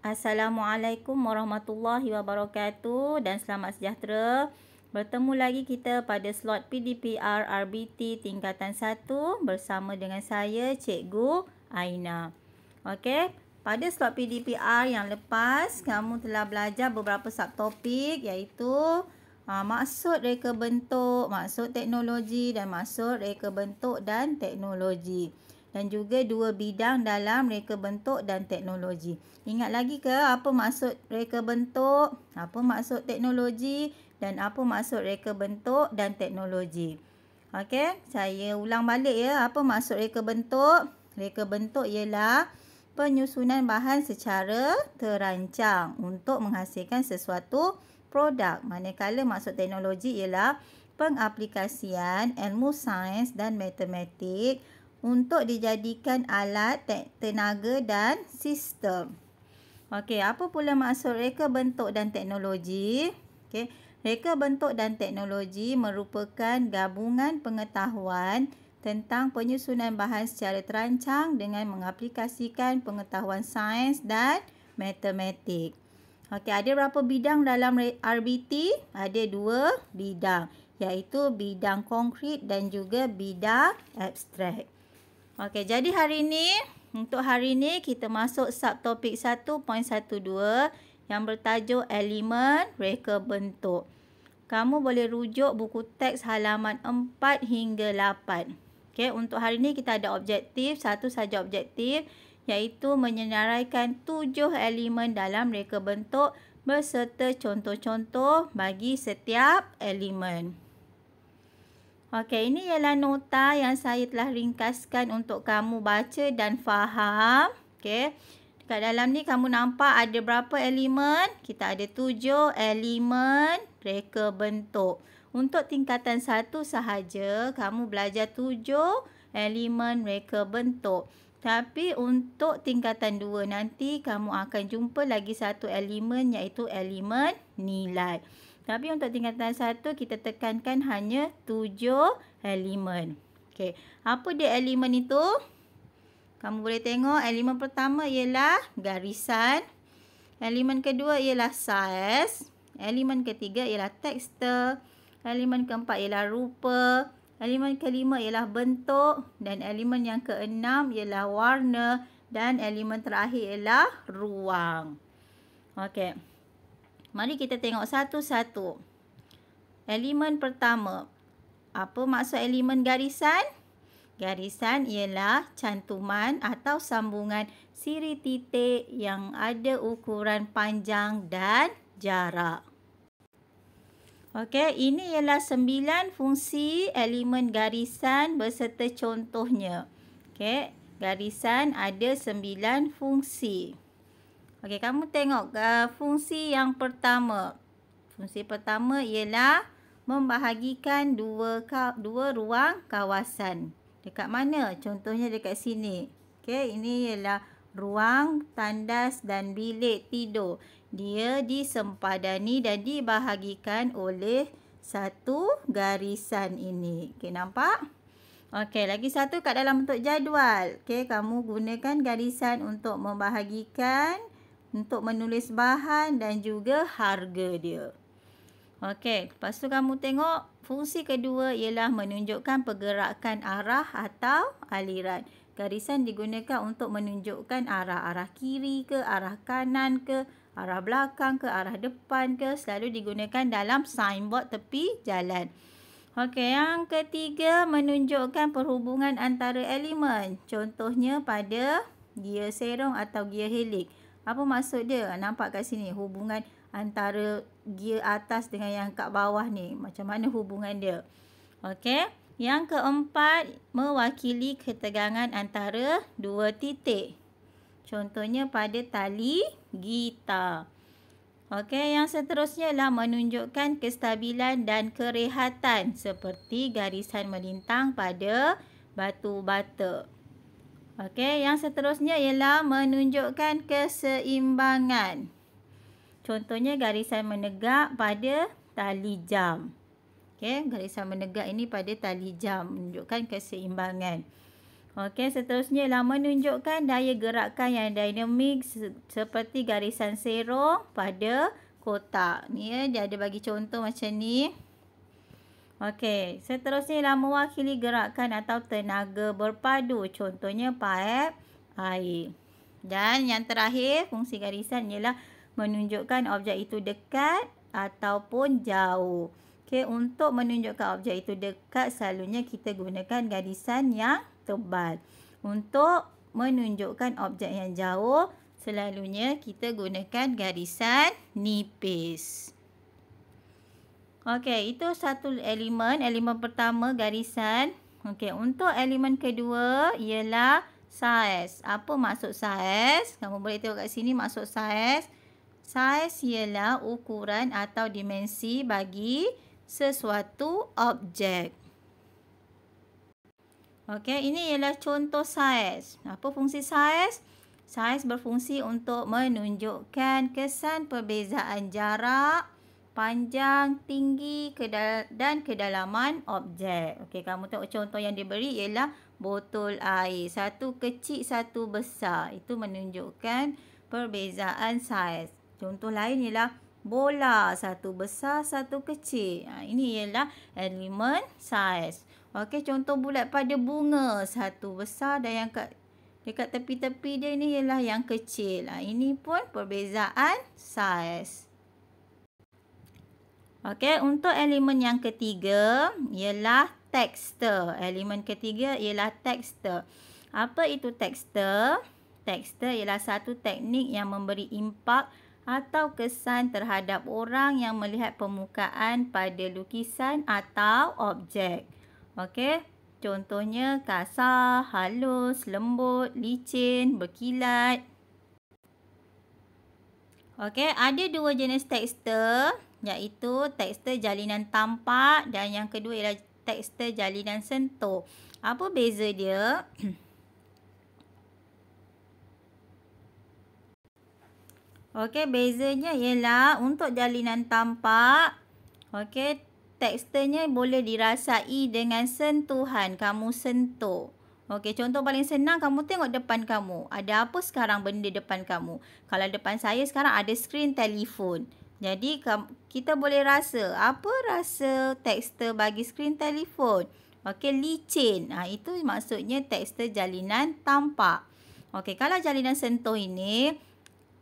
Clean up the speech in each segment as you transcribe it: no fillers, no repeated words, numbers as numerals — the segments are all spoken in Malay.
Assalamualaikum warahmatullahi wabarakatuh dan selamat sejahtera. Bertemu lagi kita pada slot PDPR RBT tingkatan 1 bersama dengan saya Cikgu Aina. Okey, pada slot PDPR yang lepas kamu telah belajar beberapa subtopik iaitu maksud reka bentuk, maksud teknologi dan maksud reka bentuk dan teknologi. Dan juga dua bidang dalam reka bentuk dan teknologi. Ingat lagi ke apa maksud reka bentuk, apa maksud teknologi dan apa maksud reka bentuk dan teknologi. Okey, saya ulang balik ya. Apa maksud reka bentuk? Reka bentuk ialah penyusunan bahan secara terancang untuk menghasilkan sesuatu produk. Manakala maksud teknologi ialah pengaplikasian ilmu sains dan matematik untuk dijadikan alat, tenaga dan sistem. Okey, apa pula maksud reka bentuk dan teknologi? Okey, reka bentuk dan teknologi merupakan gabungan pengetahuan tentang penyusunan bahan secara terancang dengan mengaplikasikan pengetahuan sains dan matematik. Okey, ada berapa bidang dalam RBT? Ada 2 bidang, iaitu bidang konkret dan juga bidang abstrak. Okey, jadi untuk hari ini kita masuk subtopik 1.12 yang bertajuk elemen reka bentuk. Kamu boleh rujuk buku teks halaman 4 hingga 8. Okey, untuk hari ini kita ada objektif, satu saja objektif, iaitu menyenaraikan 7 elemen dalam reka bentuk beserta contoh-contoh bagi setiap elemen. Okey, ini ialah nota yang saya telah ringkaskan untuk kamu baca dan faham. Okey, dekat dalam ni kamu nampak ada berapa elemen? Kita ada 7 elemen reka bentuk. Untuk tingkatan 1 sahaja, kamu belajar 7 elemen reka bentuk. Tapi untuk tingkatan 2 nanti, kamu akan jumpa lagi satu elemen iaitu elemen nilai. Tapi untuk tingkatan 1 kita tekankan hanya 7 elemen. Okey, apa dia elemen itu? Kamu boleh tengok elemen pertama ialah garisan. Elemen kedua ialah saiz. Elemen ketiga ialah tekstur. Elemen keempat ialah rupa. Elemen kelima ialah bentuk. Dan elemen yang keenam ialah warna. Dan elemen terakhir ialah ruang. Okey. Mari kita tengok satu-satu. Elemen pertama. Apa maksud elemen garisan? Garisan ialah cantuman atau sambungan siri titik yang ada ukuran panjang dan jarak. Okey, ini ialah 9 fungsi elemen garisan beserta contohnya. Okey, garisan ada 9 fungsi. Okey, kamu tengok fungsi yang pertama. Fungsi pertama ialah membahagikan dua ruang kawasan. Dekat mana? Contohnya dekat sini. Okey, ini ialah ruang tandas dan bilik tidur. Dia disempadanai dan dibahagikan oleh satu garisan ini. Okey, nampak? Okey, lagi satu kat dalam bentuk jadual. Okey, kamu gunakan garisan untuk membahagikan, untuk menulis bahan dan juga harga dia. Okey, lepas tu kamu tengok fungsi kedua ialah menunjukkan pergerakan arah atau aliran. Garisan digunakan untuk menunjukkan arah kiri ke, arah kanan ke, arah belakang ke, arah depan ke. Selalu digunakan dalam signboard tepi jalan. Okey, yang ketiga menunjukkan perhubungan antara elemen. Contohnya pada gear serong atau gear helix. Apa maksud dia? Nampak kat sini hubungan antara gear atas dengan yang kat bawah ni. Macam mana hubungan dia? Okey. Yang keempat, mewakili ketegangan antara dua titik. Contohnya pada tali gitar. Okey, yang seterusnya ialah menunjukkan kestabilan dan kerehatan seperti garisan melintang pada batu bata. Okey, yang seterusnya ialah menunjukkan keseimbangan. Contohnya garisan menegak pada tali jam. Okey, garisan menegak ini pada tali jam menunjukkan keseimbangan. Okey, seterusnya ialah menunjukkan daya gerakan yang dinamik seperti garisan serong pada kotak. Ni ya, dia ada bagi contoh macam ni. Okey, seterusnya ialah mewakili gerakan atau tenaga berpadu. Contohnya paip air. Dan yang terakhir, fungsi garisan ialah menunjukkan objek itu dekat ataupun jauh. Okey, untuk menunjukkan objek itu dekat, selalunya kita gunakan garisan yang tebal. Untuk menunjukkan objek yang jauh, selalunya kita gunakan garisan nipis. Okey, itu satu elemen. Elemen pertama garisan. Okey, untuk elemen kedua ialah saiz. Apa maksud saiz? Kamu boleh tengok kat sini maksud saiz. Saiz ialah ukuran atau dimensi bagi sesuatu objek. Okey, ini ialah contoh saiz. Apa fungsi saiz? Saiz berfungsi untuk menunjukkan kesan perbezaan jarak, panjang, tinggi dan kedalaman objek. Okey, kamu tengok contoh yang diberi ialah botol air. Satu kecil, satu besar. Itu menunjukkan perbezaan saiz. Contoh lain ialah bola. Satu besar, satu kecil. Ini ialah elemen saiz. Okey, contoh bulat pada bunga. Satu besar dan yang dekat tepi-tepi dia ni ialah yang kecil. Ini pun perbezaan saiz. Okey, untuk elemen yang ketiga ialah tekstur. Elemen ketiga ialah tekstur. Apa itu tekstur? Tekstur ialah satu teknik yang memberi impak atau kesan terhadap orang yang melihat permukaan pada lukisan atau objek. Okey, contohnya kasar, halus, lembut, licin, berkilat. Okey, ada dua jenis tekstur, iaitu tekstur jalinan tampak dan yang kedua ialah tekstur jalinan sentuh. Apa beza dia? Okey, bezanya ialah untuk jalinan tampak, okey, teksturnya boleh dirasai dengan sentuhan. Kamu sentuh. Okey, contoh paling senang, kamu tengok depan kamu. Ada apa sekarang benda depan kamu? Kalau depan saya sekarang ada skrin telefon. Jadi, kita boleh rasa. Apa rasa tekstur bagi skrin telefon? Okey, licin. Itu maksudnya tekstur jalinan tampak. Okey, kalau jalinan sentuh ini,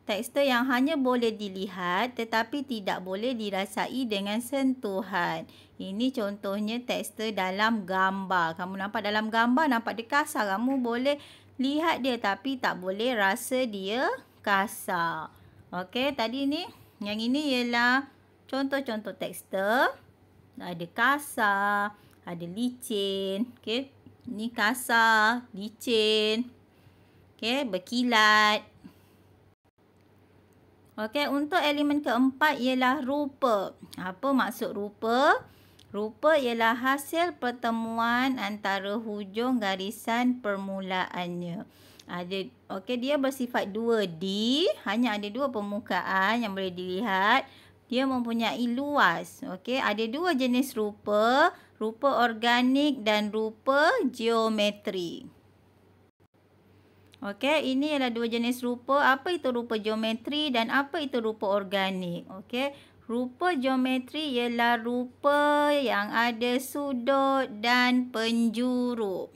tekstur yang hanya boleh dilihat tetapi tidak boleh dirasai dengan sentuhan. Ini contohnya tekstur dalam gambar. Kamu nampak dalam gambar, nampak dia kasar. Kamu boleh lihat dia tapi tak boleh rasa dia kasar. Okey, tadi ni, yang ini ialah contoh-contoh tekstur. Ada kasar, ada licin. Okey, ni kasar, licin. Okey, berkilat. Okey, untuk elemen keempat ialah rupa. Apa maksud rupa? Rupa ialah hasil pertemuan antara hujung garisan permulaannya. Okey, dia bersifat 2D, hanya ada dua permukaan yang boleh dilihat. Dia mempunyai luas. Okey, ada dua jenis rupa, rupa organik dan rupa geometri. Okey, ini adalah dua jenis rupa. Apa itu rupa geometri dan apa itu rupa organik? Okey, rupa geometri ialah rupa yang ada sudut dan penjuru.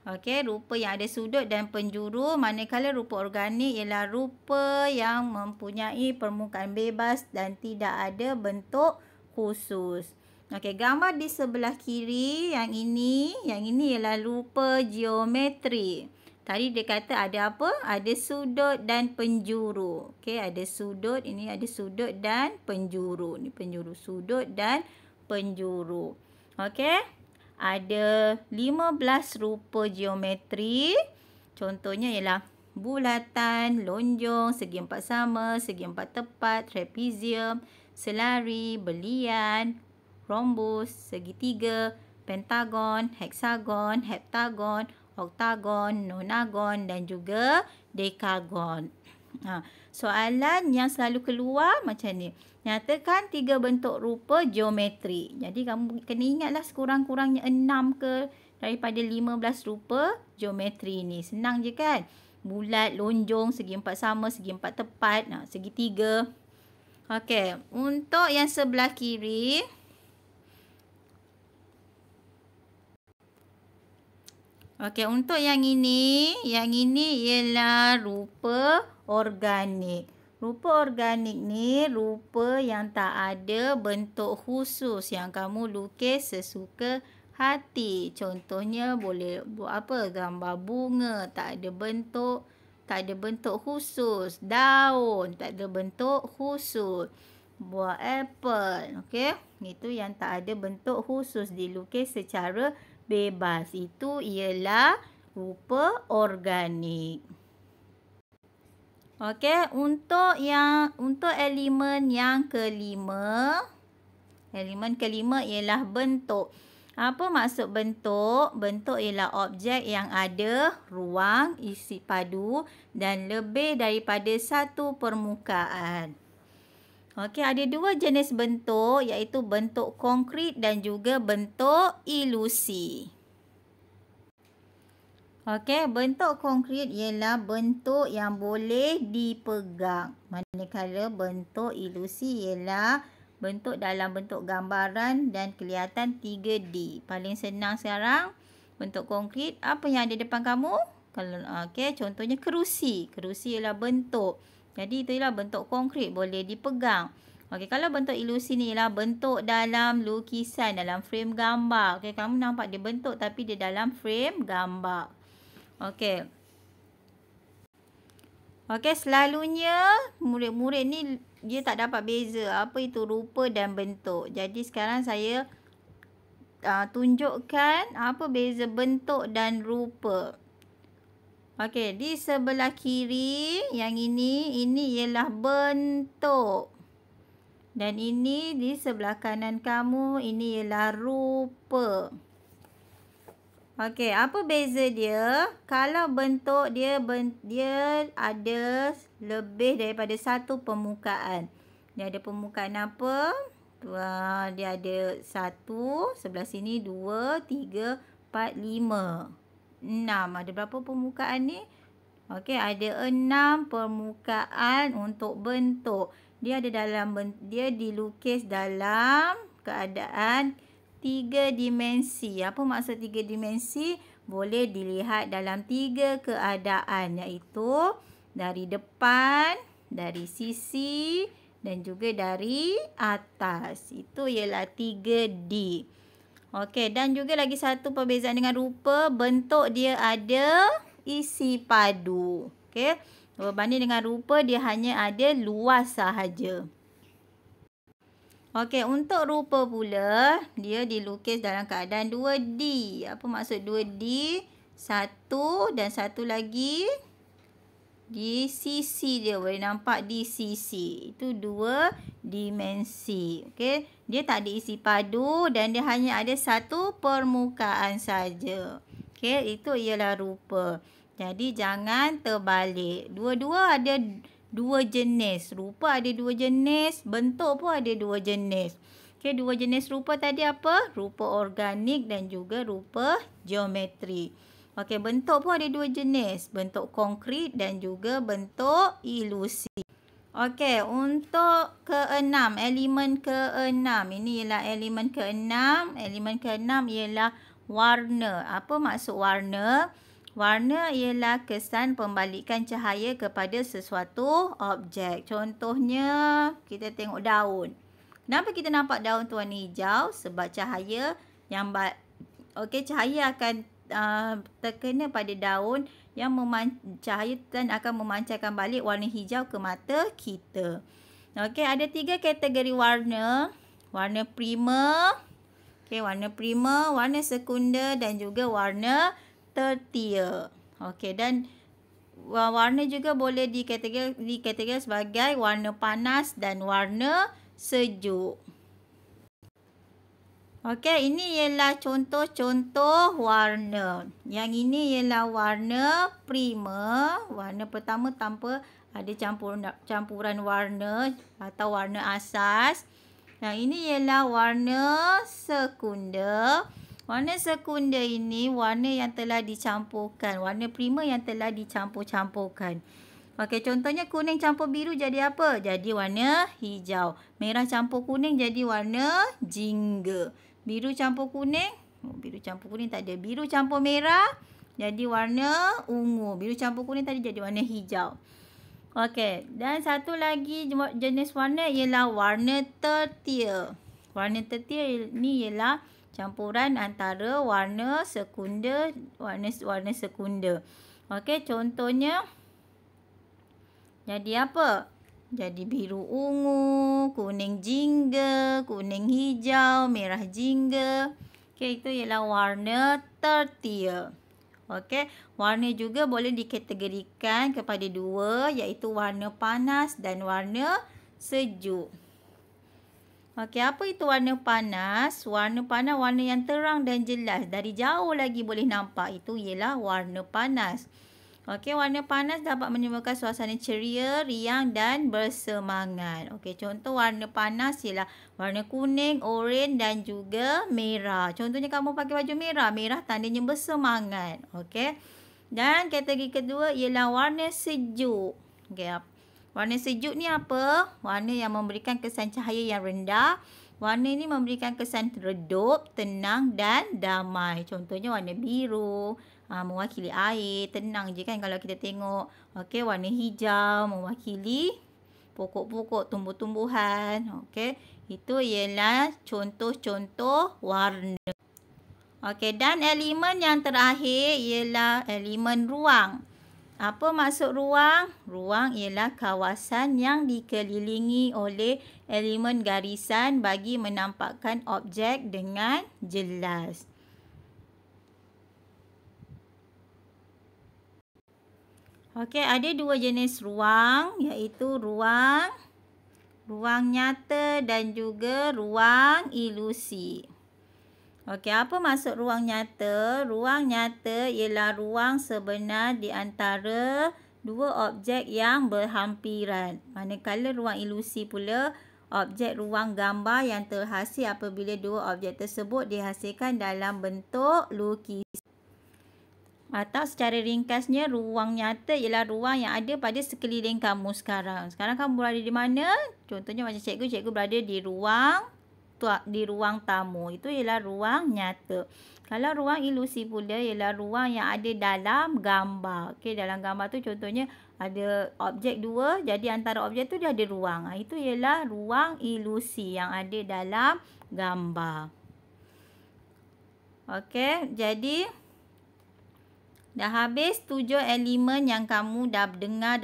Okey, rupa yang ada sudut dan penjuru. Manakala rupa organik ialah rupa yang mempunyai permukaan bebas dan tidak ada bentuk khusus. Okey, gambar di sebelah kiri yang ini ialah rupa geometri. Tadi dia kata ada apa? Ada sudut dan penjuru. Okey, ada sudut. Ini ada sudut dan penjuru. Ini penjuru, sudut dan penjuru. Okey, ada 15 rupa geometri. Contohnya ialah bulatan, lonjong, segi empat sama, segi empat tepat, trapezium, selari, belian, rhombus, segitiga, pentagon, heksagon, heptagon, oktagon, nonagon dan juga dekagon. Soalan yang selalu keluar macam ni. Nyatakan 3 bentuk rupa geometri. Jadi kamu kena ingatlah sekurang-kurangnya 6 ke daripada 15 rupa geometri ni. Senang je kan? Bulat, lonjong, segi empat sama, segi empat tepat, segitiga. Okey, untuk yang sebelah kiri, okey, untuk yang ini ialah rupa organik. Rupa organik ni rupa yang tak ada bentuk khusus yang kamu lukis sesuka hati. Contohnya boleh buat apa? Gambar bunga, tak ada bentuk khusus. Daun, tak ada bentuk khusus. Buah apple, okey? Itu yang tak ada bentuk khusus, dilukis secara bebas. Itu ialah rupa organik. Okey, untuk elemen yang kelima. Elemen kelima ialah bentuk. Apa maksud bentuk? Bentuk ialah objek yang ada ruang isi padu dan lebih daripada satu permukaan. Okey, ada dua jenis bentuk, iaitu bentuk konkret dan juga bentuk ilusi. Okey, bentuk konkret ialah bentuk yang boleh dipegang. Manakala bentuk ilusi ialah bentuk dalam bentuk gambaran dan kelihatan 3D. Paling senang sekarang, bentuk konkret, apa yang ada depan kamu? Okey, contohnya kerusi. Kerusi ialah bentuk. Jadi, itu ialah bentuk konkret, boleh dipegang. Okey, kalau bentuk ilusi ni ialah bentuk dalam lukisan, dalam frame gambar. Okey, kamu nampak dia bentuk tapi dia dalam frame gambar. Okey. Okey, selalunya murid-murid ni dia tak dapat beza apa itu rupa dan bentuk. Jadi sekarang saya tunjukkan apa beza bentuk dan rupa. Okey, di sebelah kiri yang ini ialah bentuk. Dan ini di sebelah kanan kamu, ini ialah rupa. Okey, apa beza dia? Kalau bentuk dia ada lebih daripada satu permukaan. Dia ada permukaan apa? Dia ada 1, sebelah sini 2, 3, 4, 5, 6. Ada berapa permukaan ni? Okey, ada 6 permukaan untuk bentuk. Dia dilukis dalam keadaan 3 dimensi. Apa maksud 3 dimensi? Boleh dilihat dalam 3 keadaan, iaitu dari depan, dari sisi dan juga dari atas. Itu ialah 3D. Okey, dan juga lagi satu perbezaan dengan rupa, bentuk dia ada isi padu. Okey, berbanding dengan rupa dia hanya ada luas sahaja. Okey, untuk rupa pula, dia dilukis dalam keadaan 2D. Apa maksud 2D? Satu dan satu lagi di sisi dia. Boleh nampak di sisi. Itu 2 dimensi. Okey, dia tak ada isi padu dan dia hanya ada satu permukaan saja. Okey, itu ialah rupa. Jadi, jangan terbalik. Dua-dua ada 2 jenis. Rupa ada 2 jenis. Bentuk pun ada 2 jenis. Okey, 2 jenis rupa tadi apa? Rupa organik dan juga rupa geometri. Okey, bentuk pun ada 2 jenis. Bentuk konkret dan juga bentuk ilusi. Okey, untuk keenam, elemen keenam. Ini ialah elemen keenam. Elemen keenam ialah warna. Apa maksud warna? Warna ialah kesan pembalikan cahaya kepada sesuatu objek. Contohnya, kita tengok daun. Kenapa kita nampak daun tu warna hijau? Sebab cahaya cahaya akan terkena pada daun yang cahaya dan akan memancarkan balik warna hijau ke mata kita. Okey, ada 3 kategori warna. Warna primer, warna primer, warna sekunder dan juga warna tertier. Okey, dan warna juga boleh dikategorikan sebagai warna panas dan warna sejuk. Okey, ini ialah contoh-contoh warna. Yang ini ialah warna primer. Warna pertama tanpa ada campuran warna atau warna asas. Yang ini ialah warna sekunder. Warna sekunder ini warna yang telah dicampurkan. Warna primer yang telah dicampur-campurkan. Okey, contohnya kuning campur biru jadi apa? Jadi warna hijau. Merah campur kuning jadi warna jingga. Biru campur kuning. Biru campur kuning tak ada. Biru campur merah jadi warna ungu. Biru campur kuning tadi jadi warna hijau. Okey, dan satu lagi jenis warna ialah warna tertier. Warna tertier ni ialah campuran antara warna sekunder, warna sekunder. Okey, contohnya jadi apa? Jadi biru ungu, kuning jingga, kuning hijau, merah jingga. Okey, itu ialah warna tertier. Okey, warna juga boleh dikategorikan kepada dua, iaitu warna panas dan warna sejuk. Okey, apa itu warna panas? Warna panas warna yang terang dan jelas. Dari jauh lagi boleh nampak. Itu ialah warna panas. Okey, warna panas dapat menimbulkan suasana ceria, riang dan bersemangat. Okey, contoh warna panas ialah warna kuning, oranye dan juga merah. Contohnya kamu pakai baju merah. Merah tandanya bersemangat. Okey. Dan kategori kedua ialah warna sejuk. Okey, warna sejuk ni apa? Warna yang memberikan kesan cahaya yang rendah. Warna ini memberikan kesan redup, tenang dan damai. Contohnya warna biru. Mewakili air. Tenang je kan kalau kita tengok. Okey, warna hijau mewakili pokok-pokok, tumbuh-tumbuhan. Okey, itu ialah contoh-contoh warna. Okey, dan elemen yang terakhir ialah elemen ruang. Apa maksud ruang? Ruang ialah kawasan yang dikelilingi oleh elemen garisan bagi menampakkan objek dengan jelas. Okey, ada dua jenis ruang, iaitu ruang nyata dan juga ruang ilusi. Okey, apa maksud ruang nyata? Ruang nyata ialah ruang sebenar di antara dua objek yang berhampiran. Manakala ruang ilusi pula, objek ruang gambar yang terhasil apabila dua objek tersebut dihasilkan dalam bentuk lukisan. Atau secara ringkasnya, ruang nyata ialah ruang yang ada pada sekeliling kamu sekarang. Sekarang kamu berada di mana? Contohnya macam cikgu berada di ruang tamu. Itu ialah ruang nyata. Kalau ruang ilusi pula ialah ruang yang ada dalam gambar. Okey, dalam gambar tu contohnya ada objek dua, jadi antara objek tu dia ada ruang. Itu ialah ruang ilusi yang ada dalam gambar. Okey, jadi dah habis 7 elemen yang kamu dah dengar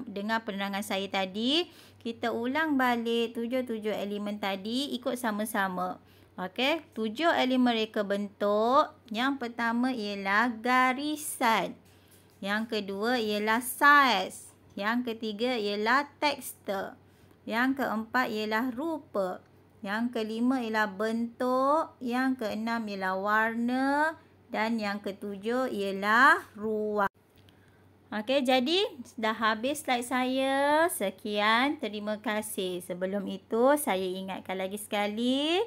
dengar penerangan saya tadi. Kita ulang balik 7 elemen tadi ikut sama-sama. Okey, 7 elemen reka bentuk. Yang pertama ialah garisan. Yang kedua ialah saiz. Yang ketiga ialah tekstur. Yang keempat ialah rupa. Yang kelima ialah bentuk. Yang keenam ialah warna. Dan yang ketujuh ialah ruang. Okey, jadi dah habis slide saya. Sekian, terima kasih. Sebelum itu, saya ingatkan lagi sekali.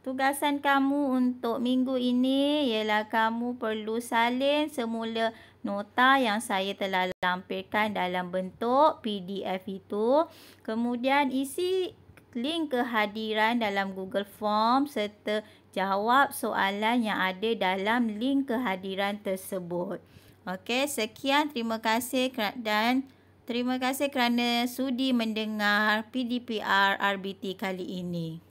Tugasan kamu untuk minggu ini ialah kamu perlu salin semula nota yang saya telah lampirkan dalam bentuk PDF itu. Kemudian isi link kehadiran dalam Google Form serta jawab soalan yang ada dalam link kehadiran tersebut. Okey, sekian. Terima kasih dan terima kasih kerana sudi mendengar PDPR RBT kali ini.